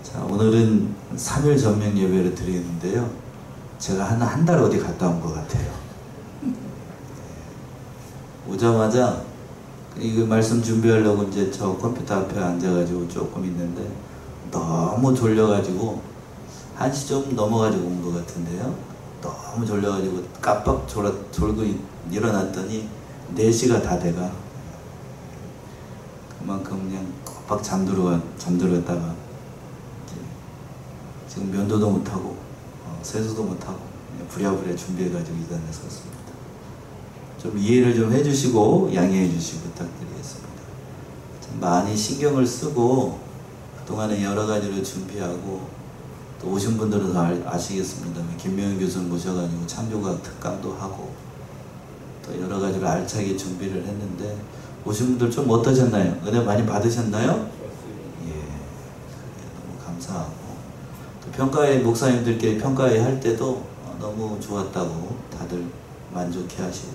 자, 오늘은 3일 전명 예배를 드리는데요. 제가 한 달 어디 갔다 온 것 같아요. 오자마자 이거 말씀 준비하려고 이제 저 컴퓨터 앞에 앉아가지고 조금 있는데 너무 졸려가지고 1시 좀 넘어가지고 온 것 같은데요. 너무 졸려가지고 깜빡 졸고 일어났더니 4시가 다 돼가 그만큼 그냥 깜빡 잠들었다가 지금 면도도 못하고 세수도 못하고 그냥 부랴부랴 준비해가지고 이 자리에 섰습니다. 좀 이해를 좀 해주시고 양해해 주시기 부탁드리겠습니다. 참 많이 신경을 쓰고 그동안에 여러 가지로 준비하고 또 오신 분들은 다 아시겠습니다만 김명현 교수를 모셔가지고 창조과학 특강도 하고 또 여러 가지로 알차게 준비를 했는데 오신 분들 좀 어떠셨나요? 은혜 많이 받으셨나요? 예, 너무 감사하고 또 평가회 목사님들끼리 평가회 할 때도 너무 좋았다고 다들 만족해 하시고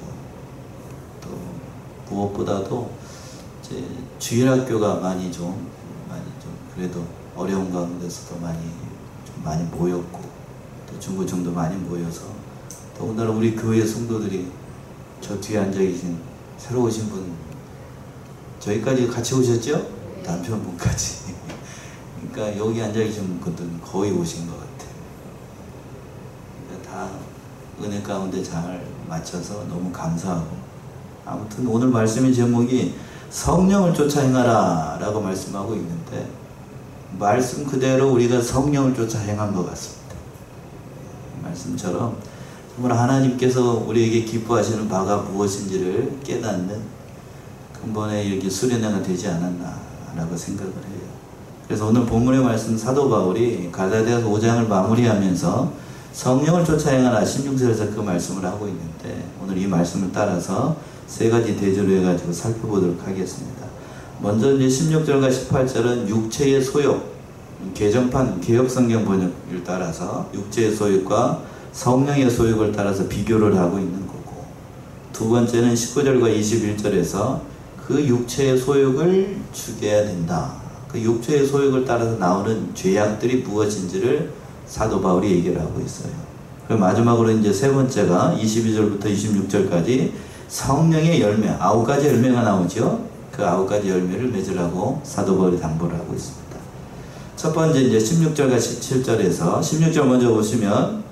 또 무엇보다도 이제 주일학교가 많이 좀 그래도 어려운 가운데서도 많이 모였고 또 중고층도 많이 모여서 더군다나 우리 교회 성도들이 저 뒤에 앉아 계신 새로 오신 분 저희까지 같이 오셨죠? 남편분까지 그러니까 여기 앉아 계신 분들은 거의 오신 것 같아요. 그러니까 다 은혜 가운데 잘 맞춰서 너무 감사하고 아무튼 오늘 말씀의 제목이 성령을 쫓아 행하라 라고 말씀하고 있는데 말씀 그대로 우리가 성령을 쫓아 행한 것 같습니다. 말씀처럼 정말 하나님께서 우리에게 기뻐하시는 바가 무엇인지를 깨닫는 근본에 이렇게 수련회가 되지 않았나 라고 생각을 해요. 그래서 오늘 본문의 말씀 사도 바울이 갈라디아서 5장을 마무리하면서 성령을 쫓아 행하라 16절에서 그 말씀을 하고 있는데 오늘 이 말씀을 따라서 세 가지 대조로 해가지고 살펴보도록 하겠습니다. 먼저 이제 16절과 18절은 육체의 소욕, 개정판 개혁성경 번역을 따라서 육체의 소욕과 성령의 소욕을 따라서 비교를 하고 있는 거고 두 번째는 19절과 21절에서 그 육체의 소욕을 죽여야 된다. 그 육체의 소욕을 따라서 나오는 죄악들이 무엇인지를 사도 바울이 얘기를 하고 있어요. 그리고 마지막으로 이제 세 번째가 22절부터 26절까지 성령의 열매, 9가지 열매가 나오죠. 그 9가지 열매를 맺으라고 사도 바울이 당부를 하고 있습니다. 첫 번째 이제 16절과 17절에서 16절 먼저 보시면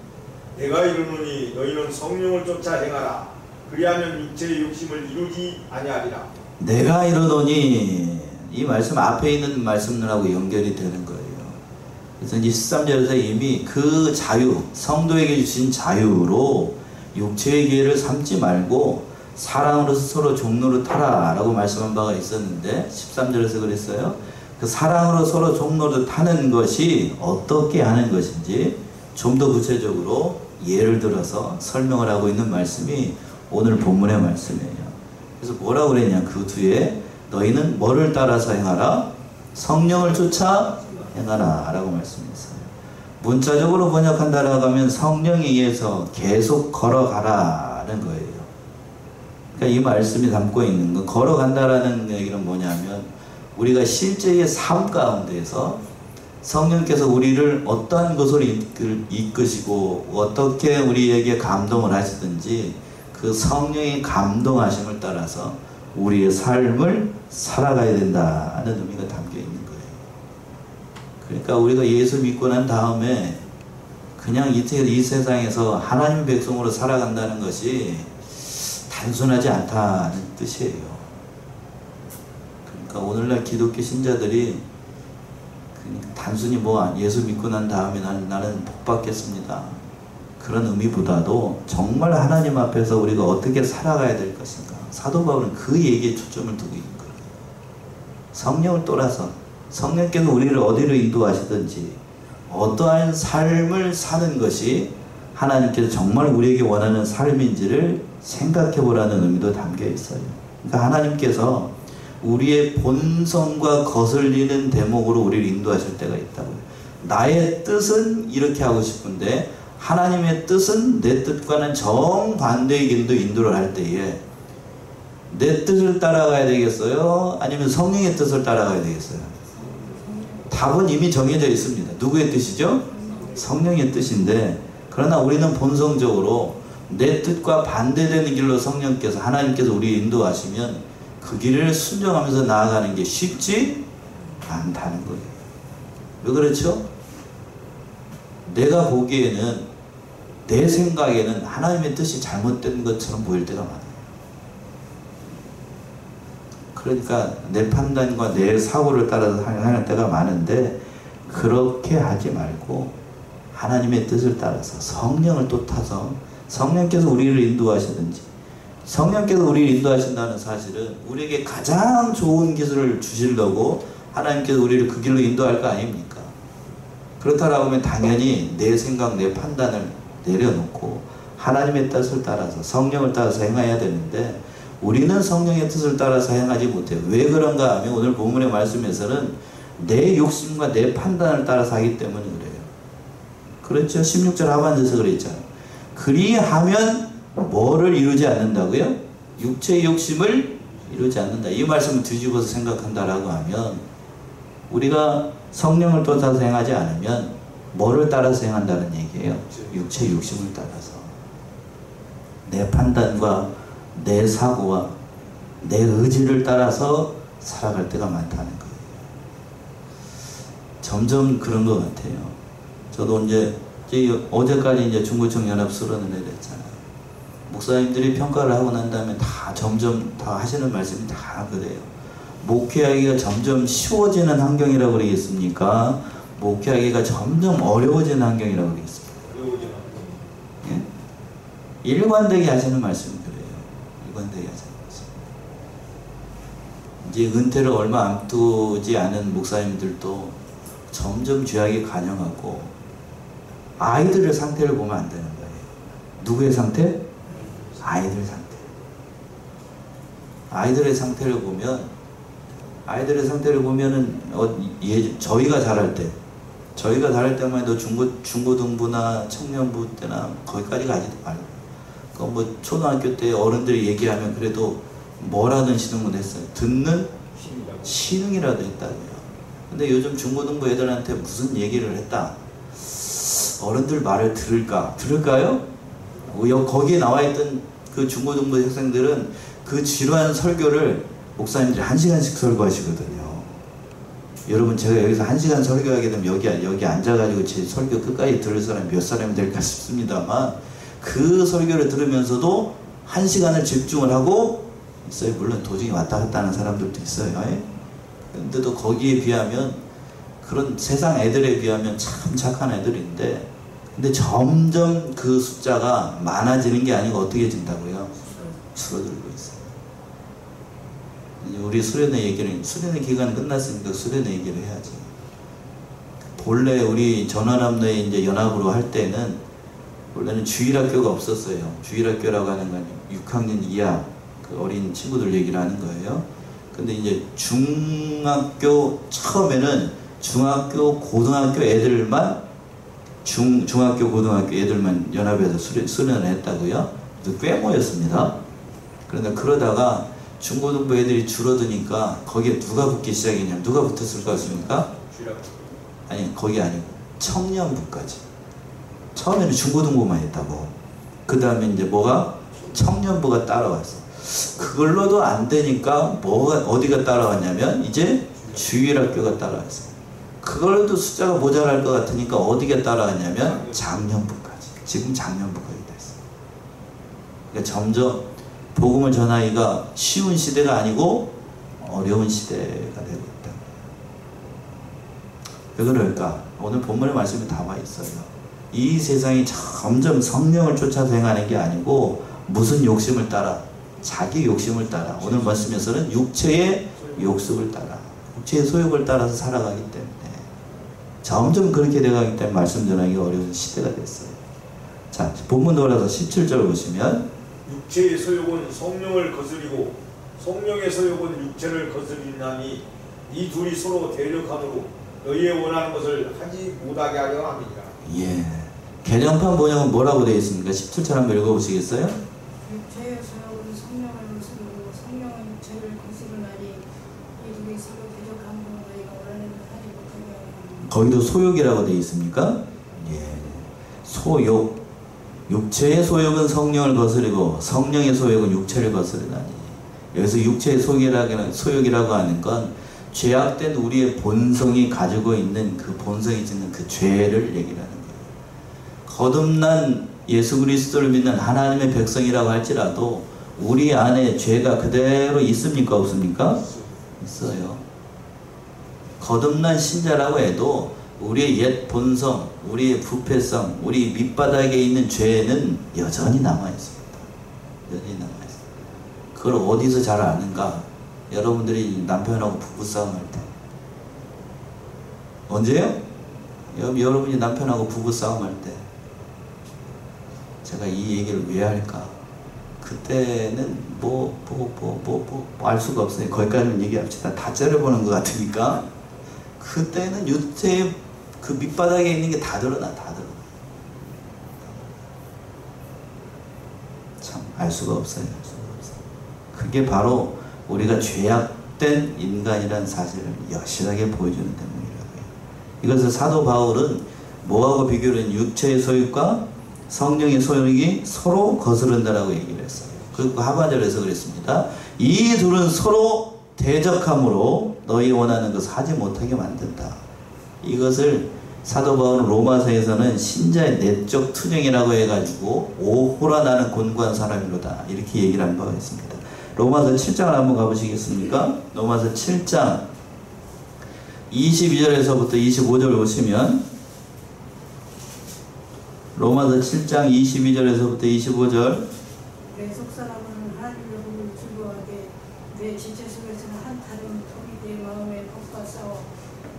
내가 이르노니 너희는 성령을 쫓아 행하라. 그리하면 육체의 욕심을 이루지 아니하리라. 내가 이르노니 이 말씀 앞에 있는 말씀들하고 연결이 되는 거예요. 그래서 이제 13절에서 이미 그 자유, 성도에게 주신 자유로 육체의 기회를 삼지 말고 사랑으로서 서로 종로를 타라 라고 말씀한 바가 있었는데 13절에서 그랬어요. 그 사랑으로 서로 종로를 타는 것이 어떻게 하는 것인지 좀 더 구체적으로 예를 들어서 설명을 하고 있는 말씀이 오늘 본문의 말씀이에요. 그래서 뭐라고 그랬냐 그 뒤에 너희는 뭐를 따라서 행하라? 성령을 쫓아 행하라 라고 말씀했어요. 문자적으로 번역한다라고 하면 성령에 의해서 계속 걸어가라는 거예요. 그러니까 이 말씀이 담고 있는 건 걸어간다라는 얘기는 뭐냐면 우리가 실제의 삶 가운데에서 성령께서 우리를 어떠한 것으로 이끄시고 어떻게 우리에게 감동을 하시든지 그 성령의 감동하심을 따라서 우리의 삶을 살아가야 된다는 의미가 담겨 있는 거예요. 그러니까 우리가 예수 믿고 난 다음에 그냥 이 세상에서 하나님 백성으로 살아간다는 것이 단순하지 않다는 뜻이에요. 그러니까 오늘날 기독교 신자들이 단순히 뭐 예수 믿고 난 다음에 나는 복 받겠습니다. 그런 의미보다도 정말 하나님 앞에서 우리가 어떻게 살아가야 될 것인가. 사도 바울은 그 얘기에 초점을 두고 있는 거예요. 성령을 따라서 성령께서 우리를 어디로 인도하시든지 어떠한 삶을 사는 것이 하나님께서 정말 우리에게 원하는 삶인지를 생각해 보라는 의미도 담겨 있어요. 그러니까 하나님께서 우리의 본성과 거슬리는 대목으로 우리를 인도하실 때가 있다고요. 나의 뜻은 이렇게 하고 싶은데 하나님의 뜻은 내 뜻과는 정반대의 길도 인도를 할 때에 내 뜻을 따라가야 되겠어요? 아니면 성령의 뜻을 따라가야 되겠어요? 답은 이미 정해져 있습니다. 누구의 뜻이죠? 성령의 뜻인데, 그러나 우리는 본성적으로 내 뜻과 반대되는 길로 성령께서, 하나님께서 우리 인도하시면 그 길을 순종하면서 나아가는 게 쉽지 않다는 거예요. 왜 그렇죠? 내가 보기에는, 내 생각에는 하나님의 뜻이 잘못된 것처럼 보일 때가 많아요. 그러니까 내 판단과 내 사고를 따라서 하는 때가 많은데, 그렇게 하지 말고 하나님의 뜻을 따라서 성령을 또 타서, 성령께서 우리를 인도하시든지, 성령께서 우리를 인도하신다는 사실은 우리에게 가장 좋은 기술을 주시려고 하나님께서 우리를 그 길로 인도할 거 아닙니까? 그렇다라고 하면 당연히 내 생각, 내 판단을 내려놓고 하나님의 뜻을 따라서, 성령을 따라서 행해야 되는데, 우리는 성령의 뜻을 따라서 행하지 못해요. 왜 그런가 하면 오늘 본문의 말씀에서는 내 욕심과 내 판단을 따라서 하기 때문에 그래요. 그렇죠? 16절 하반절에서 그랬잖아요. 그리하면 뭐를 이루지 않는다고요? 육체의 욕심을 이루지 않는다. 이 말씀을 뒤집어서 생각한다라고 하면, 우리가 성령을 따라서 행하지 않으면 뭐를 따라서 행한다는 얘기예요? 육체의 욕심을 따라서. 내 판단과 내 사고와 내 의지를 따라서 살아갈 때가 많다는 거예요. 점점 그런 것 같아요. 저도 어제까지 이제 중구청 연합 수련을 내렸잖아요. 목사님들이 평가를 하고 난 다음에 다 점점 다 하시는 말씀이 다 그래요. 목회하기가 점점 쉬워지는 환경이라고 그러겠습니까? 목회하기가 점점 어려워지는 환경이라고 그러겠습니까? 예? 일관되게 하시는 말씀이 그래요. 일관되게 하시는 말씀. 이제 은퇴를 얼마 앞두지 않은 목사님들도 점점 죄악에 관영하고, 아이들의 상태를 보면 안 되는 거예요. 누구의 상태? 아이들 상태. 아이들의 상태를 보면은 저희가 자랄 때만 해도 중고등부나 청년부 때나 거기까지 가지도 말고, 뭐 초등학교 때 어른들이 얘기하면 그래도 뭐라든 신흥은 했어요. 듣는 신흥이라도 했다고요. 근데 요즘 중고등부 애들한테 무슨 얘기를 했다, 어른들 말을 들을까요? 거기에 나와있던 그 중고등부 학생들은 그 지루한 설교를 목사님들이 1시간씩 설교하시거든요. 여러분, 제가 여기서 1시간 설교하게 되면 여기 앉아가지고 제 설교 끝까지 들을 사람이 몇 사람이 될까 싶습니다만, 그 설교를 들으면서도 1시간을 집중을 하고 있어요. 물론 도중에 왔다 갔다 하는 사람들도 있어요. 근데도 거기에 비하면, 그런 세상 애들에 비하면 참 착한 애들인데, 근데 점점 그 숫자가 많아지는 게 아니고 어떻게 진다고요? 줄어들고 있어요. 우리 수련회 기간 끝났으니까 수련회 얘기를 해야지. 본래 우리 전원함로에 이제 연합으로 할 때는, 원래는 주일학교가 없었어요. 주일학교라고 하는 건 6학년 이하 그 어린 친구들 얘기를 하는 거예요. 근데 이제 중학교, 처음에는 중학교, 고등학교 애들만, 중학교, 고등학교 애들만 연합해서 수련을 했다고요. 꽤 모였습니다. 그런데 그러다가 중고등부 애들이 줄어드니까 거기에 누가 붙기 시작했냐? 누가 붙었을 것 같습니까? 아니, 거기 아니고 청년부까지. 처음에는 중고등부만 했다고. 그 다음에 이제 뭐가? 청년부가 따라왔어. 그걸로도 안 되니까 어디가 따라왔냐면 이제 주일학교가 따라왔어요. 그걸로도 숫자가 모자랄 것 같으니까 어디가 따라왔냐면 장년부까지. 지금 장년부가 됐어요. 그러니까 점점 복음을 전하기가 쉬운 시대가 아니고 어려운 시대가 되고 있다. 왜 그럴까? 오늘 본문의 말씀이 다 와 있어요. 이 세상이 점점 성령을 쫓아서 행하는 게 아니고 무슨 욕심을 따라? 자기 욕심을 따라. 오늘 말씀에서는 육체의 욕심을 따라, 육체의 소욕을 따라서 살아가기 때문에 점점 그렇게 돼가기 때문에 말씀 전하기가 어려운 시대가 됐어요. 자, 본문 돌아서 17절 보시면, 육체의 소욕은 성령을 거스리고 성령의 소욕은 육체를 거스리나니 이 둘이 서로 대적함으로 너희의 원하는 것을 하지 못하게 하려 함이니라. 예. 개정판 번역은 뭐라고 되어 있습니까? 17절 한번 읽어보시겠어요? 육체의 소욕은 성령을 거스르고 성령은 육체를 거스르나니 이 둘이 서로 대적함으로 너희가 원하는 것을 하지 못하게 하려 거기도 소욕이라고 되어 있습니까? 예. 소욕. 육체의 소욕은 성령을 거스르고 성령의 소욕은 육체를 거스르다니. 여기서 육체의 소욕이라고 하는 건 죄악된 우리의 본성이 가지고 있는 그 본성이 짓는 그 죄를 얘기를 하는 거예요. 거듭난 예수 그리스도를 믿는 하나님의 백성이라고 할지라도 우리 안에 죄가 그대로 있습니까? 없습니까? 있어요. 거듭난 신자라고 해도 우리의 옛 본성, 우리의 부패성, 우리 밑바닥에 있는 죄는 여전히 남아있습니다. 여전히 남아있습니다. 그걸 어디서 잘 아는가? 여러분들이 남편하고 부부싸움할 때. 언제요? 여러분이 남편하고 부부싸움할 때. 제가 이 얘기를 왜 할까? 그때는 알 수가 없어요. 거기까지는 얘기합시다. 다 째려보는 것 같으니까. 그때는 육체의 그 밑바닥에 있는 게 다 드러나. 참 알 수가 없어요. 그게 바로 우리가 죄악된 인간이라는 사실을 여실하게 보여주는 대목이라고요. 이것을 사도 바울은 뭐하고 비교를 했냐면 육체의 소욕과 성령의 소욕이 서로 거스른다라고 얘기를 했어요. 그리고 하반절에서 그랬습니다. 이 둘은 서로 대적함으로 너희 원하는 것을 하지 못하게 만든다. 이것을 사도 바울은 로마서에서는 신자의 내적 투정이라고 해가지고 오호라 나는 곤고한 사람이로다 이렇게 얘기를 한 바가 있습니다. 로마서 7장을 한번 가보시겠습니까? 로마서 7장 22절에서부터 25절 보시면 로마서 7장 22절에서부터 25절 내 속사람은 하나님의 복을 즐거워하게 내 지체 속에서는 한타는 톱이 내 마음의 법과 싸워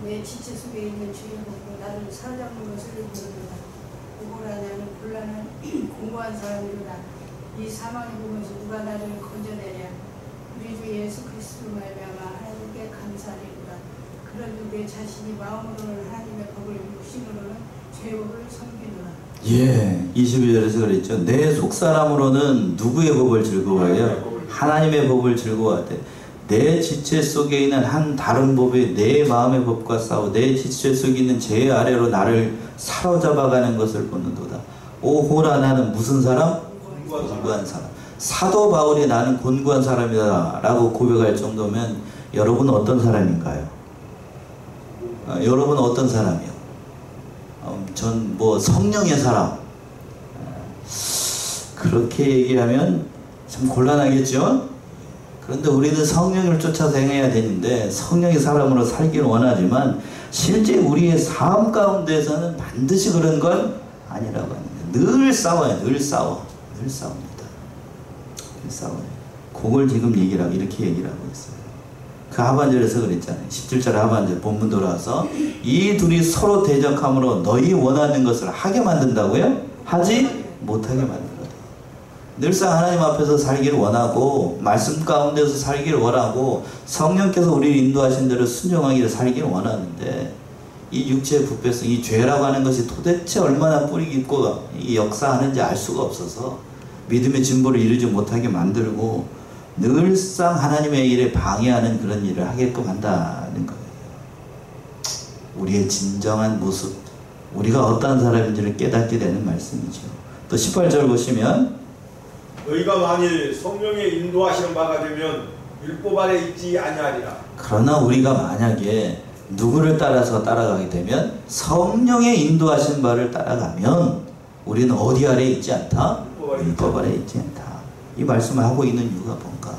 내 지체 속에 있는 죄의 복으로 나를 사로잡는 것을 모르노라. 오호라 나는 곤란한 공고한 사람이로다. 이 사망의 몸에서 누가 나를 건져내랴. 우리 주 예수 그리스도로 말미암아 하나님께 감사하리로다. 그러니 내 자신이 마음으로는 하나님의 법을 육신으로는 죄업을 섬기노라. 예, 22절에서 그랬죠. 내 속사람으로는 누구의 법을 즐거워해요? 하나님의 법을 즐거워하되 내 지체 속에 있는 한 다른 법이 내 마음의 법과 싸워 내 지체 속에 있는 죄 아래로 나를 사로잡아가는 것을 보는도다. 오호라 나는 무슨 사람? 곤고한 사람. 사도 바울이 나는 곤고한 사람이다 라고 고백할 정도면 여러분은 어떤 사람인가요? 여러분은 어떤 사람이요? 전 성령의 사람. 그렇게 얘기하면 참 곤란하겠죠? 그런데 우리는 성령을 쫓아서 행해야 되는데 성령의 사람으로 살기를 원하지만 실제 우리의 삶 가운데서는 반드시 그런 건 아니라고 합니다. 늘 싸워요. 늘 싸웁니다. 늘 싸워요. 그걸 지금 이렇게 얘기를 하고 있어요. 그 하반절에서 그랬잖아요. 17절 하반절 본문 돌아와서 이 둘이 서로 대적함으로 너희 원하는 것을 하게 만든다고요? 하지 못하게 만든다. 늘상 하나님 앞에서 살기를 원하고 말씀 가운데서 살기를 원하고 성령께서 우리를 인도하신 대로 순종하기를 살기를 원하는데 이 육체의 부패성, 이 죄라고 하는 것이 도대체 얼마나 뿌리 깊고 이 역사하는지 알 수가 없어서 믿음의 진보를 이루지 못하게 만들고 늘상 하나님의 일에 방해하는 그런 일을 하게끔 한다는 거예요. 우리의 진정한 모습, 우리가 어떠한 사람인지를 깨닫게 되는 말씀이죠. 또 18절 보시면 너희가 만일 성령의 인도하시는 바가 되면 율법 아래 있지 아니하리라. 그러나 우리가 만약에 누구를 따라서 따라가게 되면 성령의 인도하신 바를 따라가면 우리는 어디 아래 있지 않다? 율법 아래 있지 않다. 이 말씀을 하고 있는 이유가 뭔가?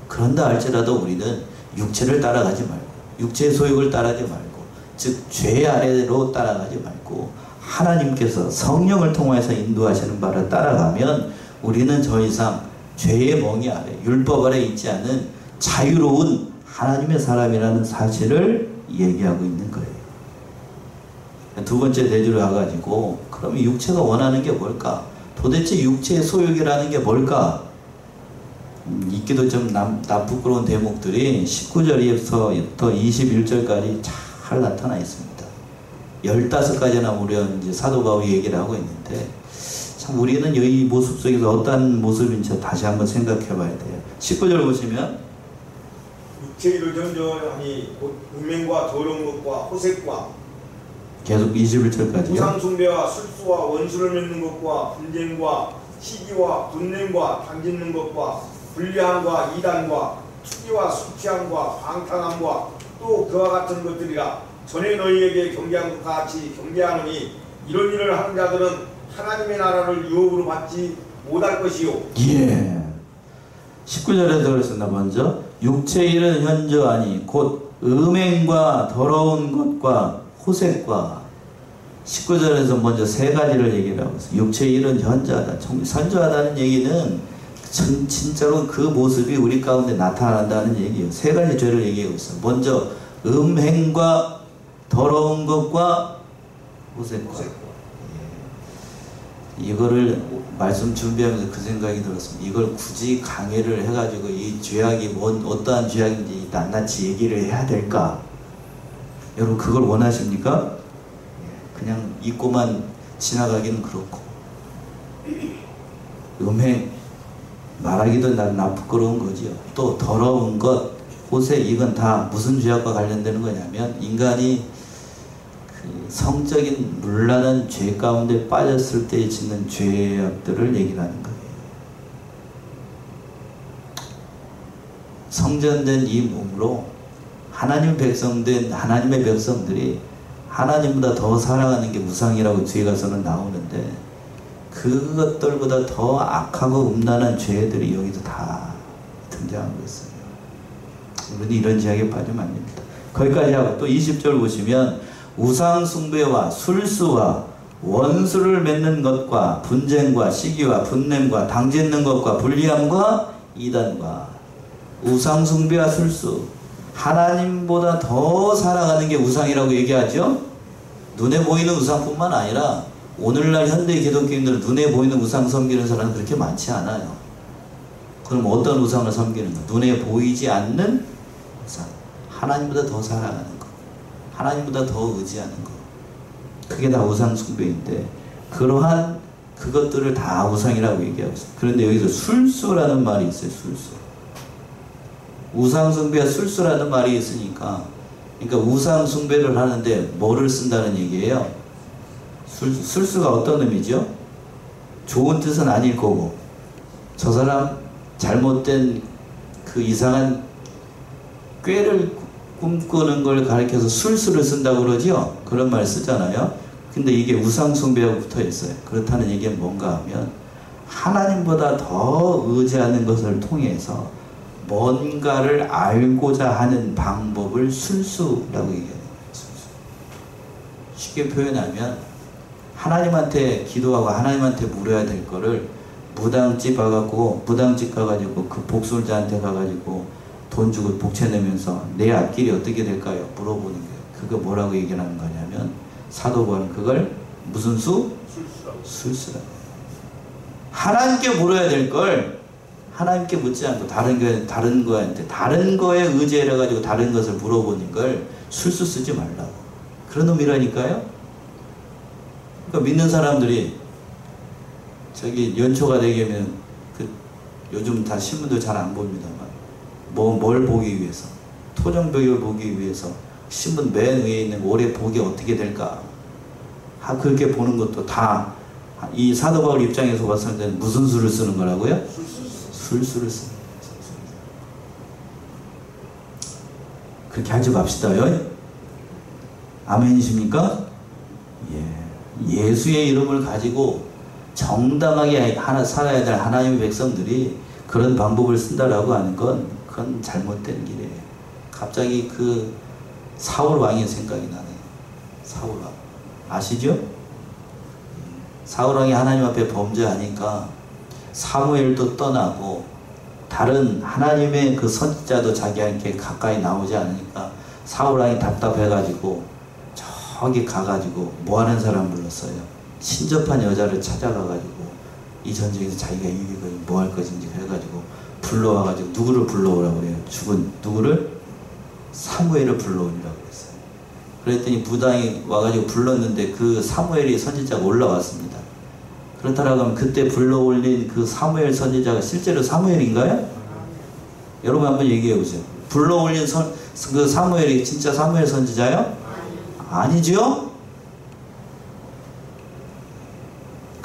그런다 할지라도 우리는 육체를 따라가지 말고 육체의 소욕을 따라가지 말고 즉 죄 아래로 따라가지 말고 하나님께서 성령을 통해서 인도하시는 바를 따라가면 우리는 더 이상 죄의 멍이 아래 율법 아래 있지 않은 자유로운 하나님의 사람이라는 사실을 얘기하고 있는 거예요. 두 번째 대주로 와가지고 그러면 육체가 원하는 게 뭘까? 도대체 육체의 소욕이라는 게 뭘까? 있기도 좀 부끄러운 대목들이 19절에서부터 21절까지 잘 나타나 있습니다. 15가지나 무려 이제 사도 바울이 얘기를 하고 있는데 참 우리는 이 모습 속에서 어떤 모습인지 다시 한번 생각해 봐야 돼요. 19절 보시면 육체를 전전하니 곧 음행과 더러운 것과 호색과 계속 21절까지요. 우상 숭배와 술수와 원수를 맺는 것과 분쟁과 시기와 분냄과 당짓는 것과 불리함과 이단과 투기와 술취함과 방탕함과 또 그와 같은 것들이라. 전에 너희에게 경계한 것과 같이 경계하노니 이런 일을 하는 자들은 하나님의 나라를 유업으로 받지 못할 것이요. 예. 19절에서 그랬었나 먼저 육체의 일은 현저하니 곧 음행과 더러운 것과 호색과 19절에서 먼저 세 가지를 얘기를 하고 있어요. 육체의 일은 현저하다. 현저하다는 얘기는 진짜로 그 모습이 우리 가운데 나타난다는 얘기예요. 세 가지 죄를 얘기하고 있어요. 먼저 음행과 더러운 것과 호색과. 이거를 말씀 준비하면서 그 생각이 들었습니다. 이걸 굳이 강의를 해가지고 이 죄악이 어떠한 죄악인지 낱낱이 얘기를 해야 될까? 여러분 그걸 원하십니까? 그냥 잊고만 지나가기는 그렇고, 음행 말하기도 나 부끄러운 거지요. 또 더러운 것, 호색, 이건 다 무슨 죄악과 관련되는 거냐면 인간이 그 성적인 문란한 죄 가운데 빠졌을 때 짓는 죄악들을 얘기하는 거예요. 성전된 이 몸으로 하나님 백성된 하나님의 백성들이 하나님보다 더 사랑하는 게 우상이라고 뒤에 가서는 나오는데, 그것들보다 더 악하고 음란한 죄들이 여기서 다 등장하고 있어요. 우리는 이런 지역에 빠지면 안 됩니다. 거기까지 하고 또 20절 보시면 우상 숭배와 술수와 원수를 맺는 것과 분쟁과 시기와 분냄과 당짓는 것과 불리함과 이단과. 우상 숭배와 술수, 하나님보다 더 살아가는 게 우상이라고 얘기하죠. 눈에 보이는 우상뿐만 아니라 오늘날 현대 기독교인들 눈에 보이는 우상 섬기는 사람은 그렇게 많지 않아요. 그럼 어떤 우상을 섬기는 거? 눈에 보이지 않는 우상, 하나님보다 더 살아가는 거, 하나님보다 더 의지하는 거, 그게 다 우상 숭배인데, 그러한 그것들을 다 우상이라고 얘기하고 있어요. 그런데 여기서 술수라는 말이 있어요. 술수. 우상 숭배와 술수라는 말이 있으니까, 그러니까 우상 숭배를 하는데 뭐를 쓴다는 얘기예요? 술수가 어떤 의미죠? 좋은 뜻은 아닐 거고, 저 사람 잘못된 그 이상한 꾀를 꿈꾸는 걸 가리켜서 술수를 쓴다고 그러죠? 그런 말 쓰잖아요. 근데 이게 우상 숭배하고 붙어 있어요. 그렇다는 얘기는 뭔가 하면 하나님보다 더 의지하는 것을 통해서 뭔가를 알고자 하는 방법을 술수라고 얘기해요. 술수. 쉽게 표현하면 하나님한테 기도하고 하나님한테 물어야 될 거를 무당집 가가지고 그 복술자한테 가가지고 돈 주고 복채 내면서 내 앞길이 어떻게 될까요? 물어보는 거예요. 그거 뭐라고 얘기하는 거냐면 사도 바울은 그걸 무슨 수? 술수라고. 하나님께 물어야 될 걸 하나님께 묻지 않고 다른 거에 의지해 가지고 다른 것을 물어보는 걸 술수 쓰지 말라고. 그런 의미라니까요. 그러니까 믿는 사람들이 저기 연초가 되면 요즘 다 신문도 잘 안 봅니다만 뭘 보기 위해서, 토종벽을 보기 위해서 신문 맨 위에 있는 올해 복이 어떻게 될까, 그렇게 보는 것도 다 이 사도 바울 입장에서 봤을 때는 무슨 수를 쓰는 거라고요? 술수를 쓰는 거예요. 그렇게 하지 맙시다요. 아멘이십니까? 예. 예수의 이름을 가지고 정당하게 살아야 될 하나님의 백성들이 그런 방법을 쓴다라고 하는 건 그건 잘못된 길이에요. 갑자기 그 사울 왕의 생각이 나네요. 사울 왕 아시죠? 사울 왕이 하나님 앞에 범죄하니까 사무엘도 떠나고 다른 하나님의 그 선지자도 자기한테 가까이 나오지 않으니까 사울 왕이 답답해가지고 저기 가가지고 뭐하는 사람 불렀어요. 신접한 여자를 찾아가가지고 이 전쟁에서 자기가 이기고 뭐 할 것인지 해가지고 불러와가지고 누구를 불러오라고 그래요. 죽은 누구를? 사무엘을 불러오라고 그랬어요. 그랬더니 무당이 와가지고 불렀는데 그 사무엘이 선지자가 올라왔습니다. 그렇다라고 하면 그때 불러올린 그 사무엘 선지자가 실제로 사무엘인가요? 여러분 한번 얘기해 보세요. 불러올린 그 사무엘이 진짜 사무엘 선지자요? 아니죠?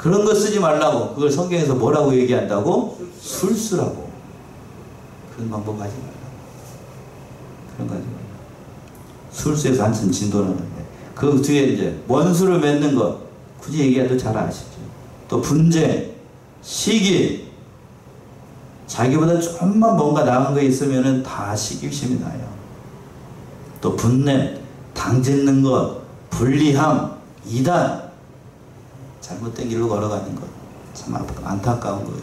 그런 거 쓰지 말라고. 그걸 성경에서 뭐라고 얘기한다고? 술수라고. 그런 방법 하지 말라고. 그런 거 하지 말라고. 술수에서 한참 진도나는데 그 뒤에 이제 원수를 맺는 것 굳이 얘기해도 잘 아시죠. 또 분쟁, 시기, 자기보다 좀만 뭔가 나은 거 있으면은 다 시기심이 나요. 또 분냄, 당짓는 것, 불리함, 이단, 잘못된 길로 걸어가는 것. 참 안타까운 거예요.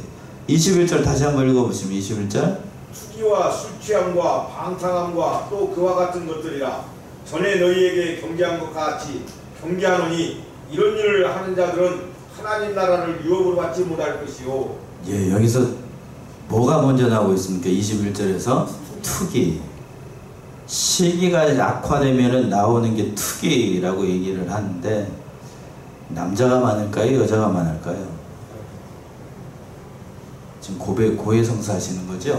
21절 다시 한번 읽어보시면 21절. 투기와 술취함과 방탕함과 또 그와 같은 것들이라 전에 너희에게 경계한 것 같이 경계하노니 이런 일을 하는 자들은 하나님 나라를 유업으로 받지 못할 것이요. 예, 여기서 뭐가 먼저 나오고 있습니까? 21절에서 투기. 시기가 악화되면 나오는 게 투기라고 얘기를 하는데 남자가 많을까요? 여자가 많을까요? 지금 고해성사 하시는 거죠?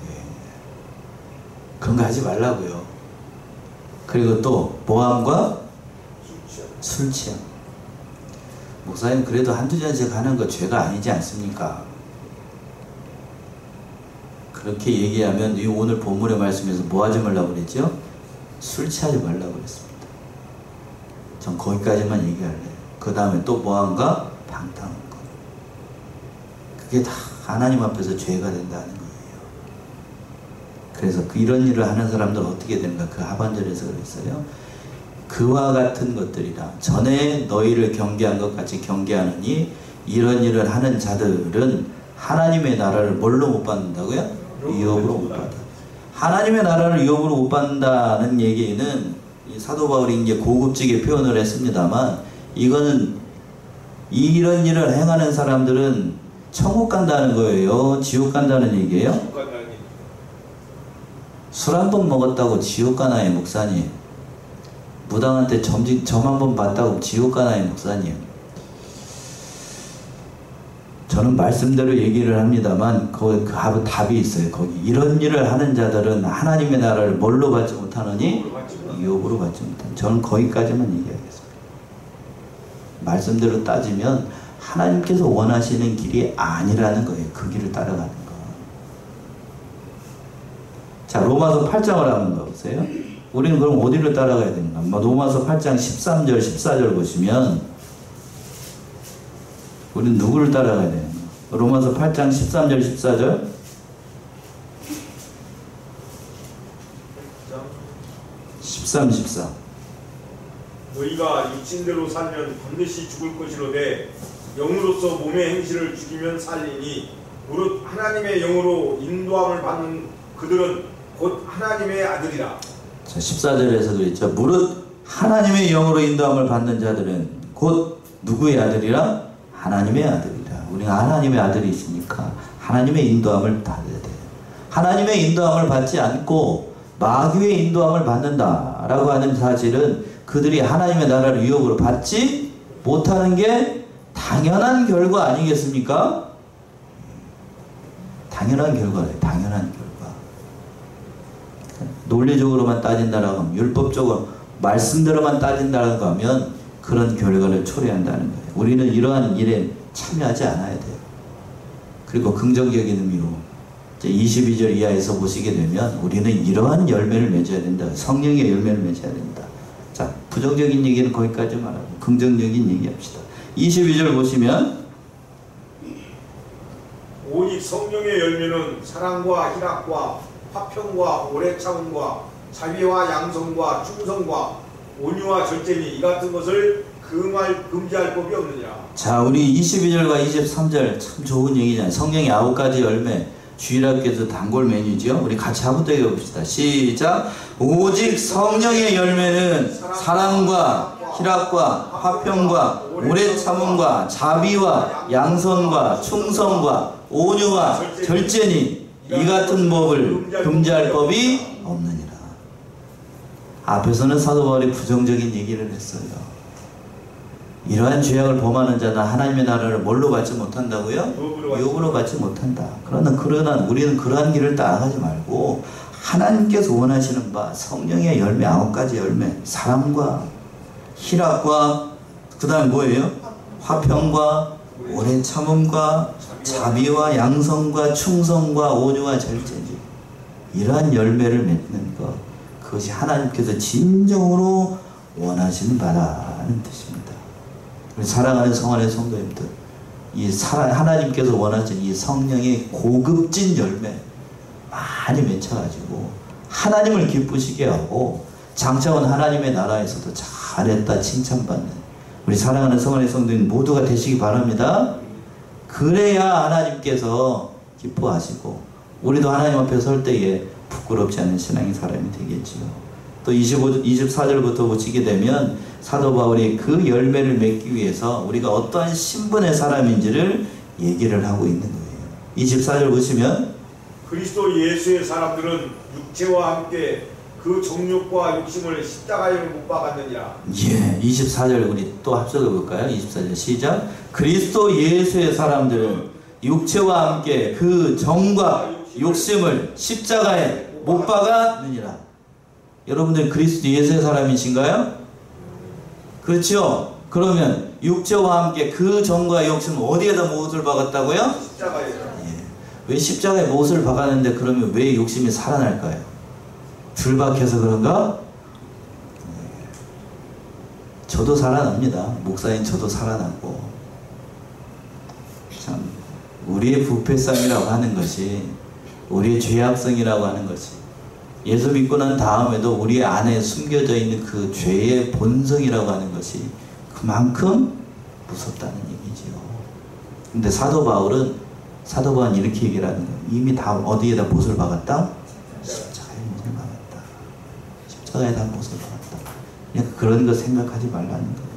예. 그런 거 하지 말라고요. 그리고 또 모함과 술 취함. 목사님 그래도 한두 잔씩 하는 거 죄가 아니지 않습니까? 그렇게 얘기하면 이 오늘 본문의 말씀에서 뭐 하지 말라고 그랬죠? 술 취하지 말라고 그랬습니다. 전 거기까지만 얘기할래요. 그 다음에 또 모함과 방탕한 것. 그게 다 하나님 앞에서 죄가 된다는 거예요. 그래서 이런 일을 하는 사람들은 어떻게 되는가? 그 하반절에서 그랬어요. 그와 같은 것들이라 전에 너희를 경계한 것 같이 경계하느니 이런 일을 하는 자들은 하나님의 나라를 뭘로 못 받는다고요? 유업으로 못 받아. 하나님의 나라를 유업으로 못 받는다는 얘기는 사도 바울이 이제 고급지게 표현을 했습니다만 이거는 이런 일을 행하는 사람들은 천국 간다는 거예요? 지옥 간다는 얘기예요? 술 한 번 먹었다고 지옥 가나요, 목사님? 무당한테 점 한 번 봤다고 지옥 가나요, 목사님? 저는 말씀대로 얘기를 합니다만 그 답이 있어요. 거기 이런 일을 하는 자들은 하나님의 나라를 뭘로 받지 못하느니 유업으로 받지 못하니. 저는 거기까지만 얘기하겠습니다. 말씀대로 따지면 하나님께서 원하시는 길이 아니라는 거예요. 그 길을 따라가는 거. 자, 로마서 8장을 한번 봐보세요. 우리는 그럼 어디를 따라가야 되는가? 로마서 8장 13절 14절 보시면 우리는 누구를 따라가야 되는가? 로마서 8장 13절 14절 13, 14. 너희가 육신대로 살면 반드시 죽을 것이로되 영으로서 몸의 행실을 죽이면 살리니 무릇 하나님의 영으로 인도함을 받는 그들은 곧 하나님의 아들이라. 자, 14절에서도 있죠. 무릇 하나님의 영으로 인도함을 받는 자들은 곧 누구의 아들이라? 하나님의 아들이라. 우리가 하나님의 아들이 있으니까 하나님의 인도함을 받아야 돼요. 하나님의 인도함을 받지 않고 마귀의 인도함을 받는다라고 하는 사실은 그들이 하나님의 나라를 유업으로 받지 못하는 게 당연한 결과 아니겠습니까? 당연한 결과예요. 당연한 결과. 논리적으로만 따진다라고 하면, 율법적으로 말씀대로만 따진다라고 하면 그런 결과를 초래한다는 거예요. 우리는 이러한 일에 참여하지 않아야 돼요. 그리고 긍정적인 의미로 22절 이하에서 보시게 되면 우리는 이러한 열매를 맺어야 된다. 성령의 열매를 맺어야 된다. 자, 부정적인 얘기는 거기까지 말하고 긍정적인 얘기합시다. 22절 보시면 오직 성령의 열매는 사랑과 희락과 화평과 오래 참음과 자비와 양성과 충성과 온유와 절제니 이 같은 것을 금지할 법이 없느니라. 자, 우리 22절과 23절 참 좋은 얘기잖아요. 성령의 9가지 열매, 주일학교에서 단골 메뉴죠. 우리 같이 한번 더 읽어봅시다. 시작. 오직 성령의 열매는 사랑과 희락과 화평과 오래 참음과 자비와 양선과 충성과 온유와 절제니 이 같은 법을 금지할 법이 없느니라. 앞에서는 사도 바울이 부정적인 얘기를 했어요. 이러한 죄악을 범하는 자는 하나님의 나라를 뭘로 받지 못한다고요? 유업으로 받지 못한다. 그러나 우리는 그러한 길을 따라가지 말고 하나님께서 원하시는 바 성령의 열매 9가지 열매, 사랑과 희락과 그 다음에 뭐예요? 화평과 오랜 참음과 자비와 양성과 충성과 온유와 절제지. 이러한 열매를 맺는 것, 그것이 하나님께서 진정으로 원하시는 바라는 뜻입니다. 우리 사랑하는 성안의 성도님들, 하나님께서 원하시는 이 성령의 고급진 열매 많이 맺혀가지고 하나님을 기쁘시게 하고 장차원 하나님의 나라에서도 잘했다 칭찬받는 우리 사랑하는 성안의 성도님 모두가 되시기 바랍니다. 그래야 하나님께서 기뻐하시고 우리도 하나님 앞에 설 때에 부끄럽지 않은 신앙의 사람이 되겠지요. 또 24절부터 보시게 되면 사도 바울이 그 열매를 맺기 위해서 우리가 어떠한 신분의 사람인지를 얘기를 하고 있는 거예요. 24절 보시면 그리스도 예수의 사람들은 육체와 함께 그 정욕과 욕심을 십자가에 못 박았느니라. 예, 24절 우리 또 합석해 볼까요? 24절 시작. 그리스도 예수의 사람들은 육체와 함께 그 정과 욕심을 십자가에 못 박았느니라. 여러분들 그리스도 예수의 사람이신가요? 그렇죠? 그러면 육체와 함께 그 정과 욕심을 어디에다 못을 박았다고요? 십자가에. 예. 왜 십자가에 못을 박았는데 그러면 왜 욕심이 살아날까요? 줄박혀서 그런가? 예. 저도 살아납니다. 목사님 저도 살아나고. 참 우리의 부패성이라고 하는 것이, 우리의 죄악성이라고 하는 것이 예수 믿고 난 다음에도 우리 안에 숨겨져 있는 그 죄의 본성이라고 하는 것이 그만큼 무섭다는 얘기지요. 근데 사도 바울은 이렇게 얘기를 하는 거예요. 이미 다 어디에다 못을 박았다? 십자가에 못을 박았다. 십자가에 다 못을 박았다. 그러니까 그런 거 생각하지 말라는 거예요.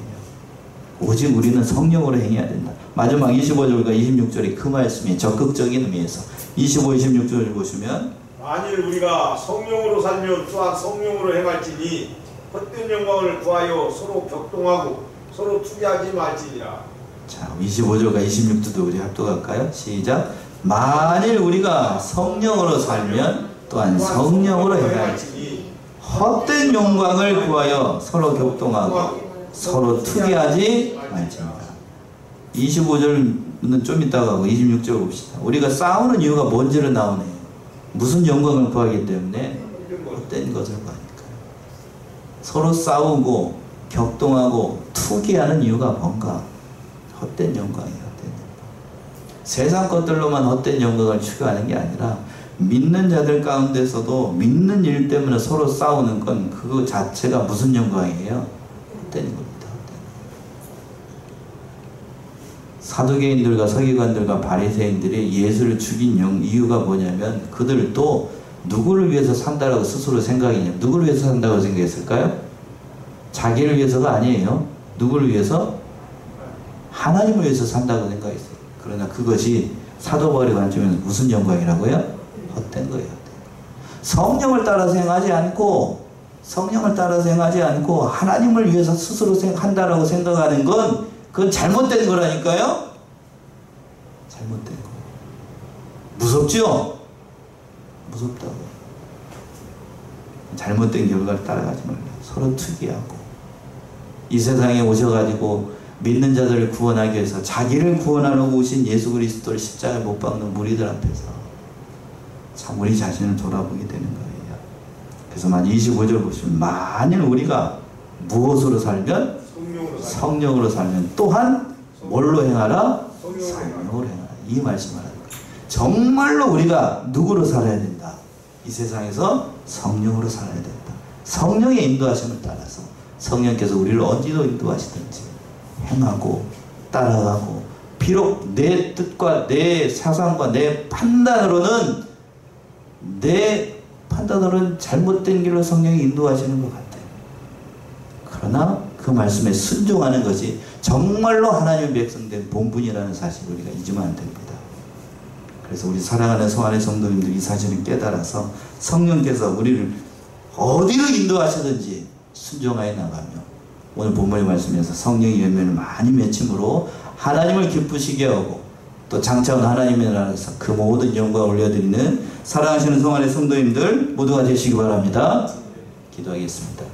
오직 우리는 성령으로 행해야 된다. 마지막 25절과 26절이 그 말씀이 적극적인 의미에서 25, 26절을 보시면 만일 우리가 성령으로 살면 또한 성령으로 행할지니 헛된 영광을 구하여 서로 격동하고 서로 투기하지 말지니라. 자, 25절과 26절도 우리 합독할까요? 시작. 만일 우리가 성령으로 살면 또한 성령으로 행할지니 헛된 영광을 구하여 서로 격동하고 서로 투기하지 말지니라. 25절은 좀 이따가 하고 26절 봅시다. 우리가 싸우는 이유가 뭔지를 나오네요. 무슨 영광을 구하기 때문에? 헛된 것을 구하니까요. 서로 싸우고 격동하고 투기하는 이유가 뭔가? 헛된 영광이에요. 헛된 영광. 세상 것들로만 헛된 영광을 추구하는 게 아니라 믿는 자들 가운데서도 믿는 일 때문에 서로 싸우는 건 그거 자체가 무슨 영광이에요? 헛된 겁니다. 사두개인들과 서기관들과 바리새인들이 예수를 죽인 이유가 뭐냐면 그들도 누구를 위해서 산다라고 스스로 생각했냐? 누구를 위해서 산다고 생각했을까요? 자기를 위해서가 아니에요. 누구를 위해서? 하나님을 위해서 산다고 생각했어요. 그러나 그것이 사도 바울의 관점에서 무슨 영광이라고요? 헛된 거예요. 성령을 따라서 행하지 않고 하나님을 위해서 스스로 한다라고 생각하는 건 그건 잘못된 거라니까요? 잘못된 거. 무섭죠? 무섭다고. 잘못된 결과를 따라가지 말라. 서로 투기하고. 이 세상에 오셔가지고 믿는 자들을 구원하기 위해서 자기를 구원하려고 오신 예수 그리스도를 십자가에 못 박는 무리들 앞에서 참 우리 자신을 돌아보게 되는 거예요. 그래서 만 25절 보시면 만일 우리가 무엇으로 살면? 성령으로 살면 또한 뭘로 행하라? 성령으로 행하라. 이 말씀을 하는 거예요. 정말로 우리가 누구로 살아야 된다? 이 세상에서 성령으로 살아야 된다. 성령의 인도하심을 따라서 성령께서 우리를 어디로 인도하시든지 행하고 따라가고, 비록 내 뜻과 내 사상과 내 판단으로는 잘못된 길로 성령이 인도하시는 것 같아요. 그러나 그 말씀에 순종하는 것이 정말로 하나님의 백성된 본분이라는 사실을 우리가 잊으면 안 됩니다. 그래서 우리 사랑하는 성안의 성도님들 이 사실을 깨달아서 성령께서 우리를 어디로 인도하시든지 순종하여 나가며 오늘 본문의 말씀에서 성령의 열매를 많이 맺힘으로 하나님을 기쁘시게 하고 또 장차온 하나님의 나라에서 그 모든 영광을 올려드리는 사랑하시는 성안의 성도님들 모두가 되시기 바랍니다. 기도하겠습니다.